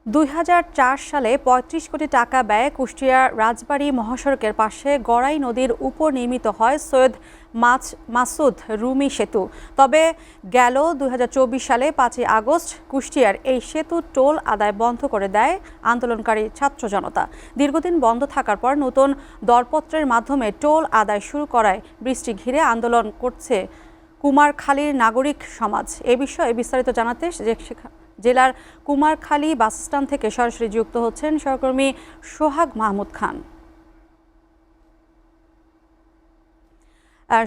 ২০০৪ সালে ৩৫ কোটি টাকা ব্যয়ে কুষ্টিয়ার রাজবাড়ী মহাসড়কের পাশে গড়াই নদীর উপর নির্মিত হয় সৈয়দ মাসুদ রুমি সেতু। তবে গেল ২০২৪ সালে ৫ই আগস্ট কুষ্টিয়ার এই সেতু টোল আদায় বন্ধ করে দেয় আন্দোলনকারী ছাত্র জনতা। দীর্ঘদিন বন্ধ থাকার পর নতুন দরপত্রের মাধ্যমে টোল আদায় শুরু করায় বৃষ্টি ঘিরে আন্দোলন করছে কুমারখালীর নাগরিক সমাজ। এ বিষয়ে বিস্তারিত জানাতে জেলার কুমারখালী বাসস্ট্যান্ড থেকে সরাসরি যুক্ত হচ্ছেন সহকর্মী সোহাগ মাহমুদ খান।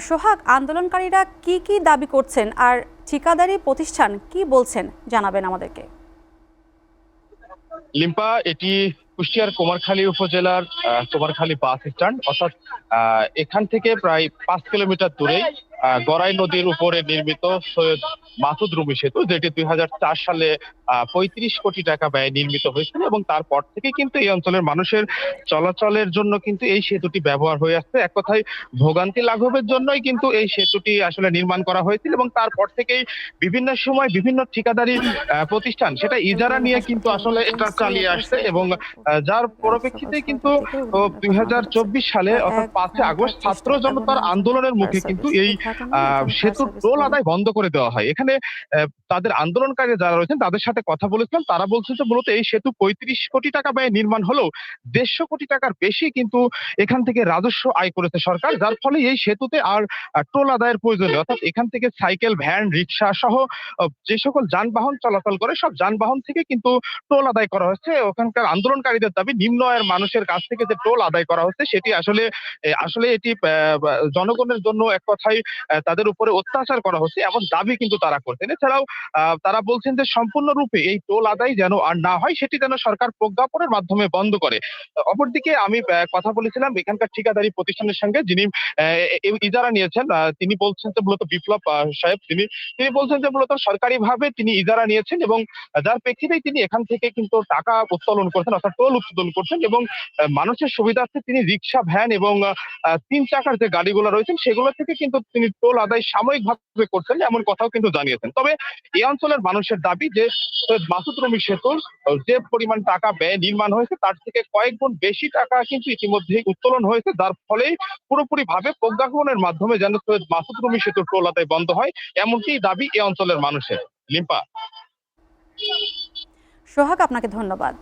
সোহাগ, আন্দোলনকারীরা কি দাবি করছেন আর ঠিকাদারি প্রতিষ্ঠান কি বলছেন জানাবেন আমাদেরকে। লিম্পা, এটি কুষ্টিয়ার কুমারখালী উপজেলার কুমারখালী বাস স্ট্যান্ড, অর্থাৎ এখান থেকে প্রায় 5 কিলোমিটার দূরে গড়াই নদীর উপরে নির্মিত সৈয়দ মাসুদ রুমি সেতু, যেটি ২০০৪ সালে ৩৫ কোটি টাকা ব্যয়ে নির্মিত হয়েছিল এবং তারপর থেকে কিন্তু এই অঞ্চলের মানুষের চলাচলের জন্য কিন্তু এই সেতুটি ব্যবহার হয়ে আসছে। এক কথায় ভোগান্তি লাঘবের জন্যই কিন্তু এই সেতুটি আসলে নির্মাণ করা হয়েছিল এবং তারপর থেকেই বিভিন্ন সময় বিভিন্ন ঠিকাদারি প্রতিষ্ঠান সেটা ইজারা নিয়ে কিন্তু আসলে এটা চালিয়ে আসছে এবং যার পরিপ্রেক্ষিতে কিন্তু ২০২৪ সালে অর্থাৎ ৫ আগস্ট ছাত্র জনতার আন্দোলনের মুখে কিন্তু এই সেতুর টোল আদায় বন্ধ করে দেওয়া হয়। এখানে তাদের আন্দোলনকারী যারা রয়েছেন তাদের সাথে কথা বলেছিলাম, তারা বলছেন যে মূলত এই সেতু ৩৫ কোটি টাকা ব্যয়ে নির্মাণ হলেও ১৫০ কোটি টাকার বেশি কিন্তু এখান থেকে রাজস্ব আয় করেছে সরকার, যার ফলে এই সেতুতে আর টোল আদায়ের প্রয়োজন নেই। অর্থাৎ এখান থেকে সাইকেল, ভ্যান, রিক্সা সহ যে সকল যানবাহন চলাচল করে সব যানবাহন থেকে কিন্তু টোল আদায় করা হচ্ছে। ওখানকার আন্দোলনকারীদের দাবি নিম্ন আয়ের মানুষের কাছ থেকে যে টোল আদায় করা হচ্ছে সেটি আসলে এটি জনগণের জন্য এক কথায় তাদের উপরে অত্যাচার করা হচ্ছে এমন দাবি কিন্তু তারা করছেন। এছাড়াও তারা বলছেন যে সম্পূর্ণরূপে এই টোল আদায় যেন আর না হয় সেটি যেন সরকার প্রজ্ঞাপনের মাধ্যমে বন্ধ করে। অপরদিকে আমি কথা বলেছিলাম এখানকার ঠিকাদারি প্রতিষ্ঠানের সঙ্গে, যিনি ইজারা নিয়েছেন। তিনি বলছেন যে মূলত বিপ্লব সাহেব, তিনি বলছেন যে মূলত সরকারিভাবে তিনি ইজারা নিয়েছেন এবং যার প্রেক্ষিতেই তিনি এখান থেকে কিন্তু টাকা উত্তোলন করছেন, অর্থাৎ টোল উত্তোলন করছেন এবং মানুষের সুবিধার্থে তিনি রিক্সা, ভ্যান এবং ৩ চাকার যে গাড়িগুলো রয়েছেন সেগুলো থেকে কিন্তু তিনি টোল আদায় সাময়িকভাবে করছেন এমন কথাও কিন্তু জানিয়েছেন। তবে এই অঞ্চলের মানুষের দাবি যে মাসুদ রুমি সেতুর যে পরিমাণ টাকা ব্যয় নির্মাণ হয়েছে তার থেকে কয়েক গুণ বেশি টাকা কিন্তু ইতিমধ্যেই উত্তোলন হয়েছে, যার ফলে পুরোপুরি ভাবে প্রজ্ঞাপনের মাধ্যমে যেন সৈয়দ মাসুদ রুমি সেতুর টোল আদায় বন্ধ হয়, এমনটি দাবি এই অঞ্চলের মানুষের। লিম্পা। সোহাগ, আপনাকে ধন্যবাদ।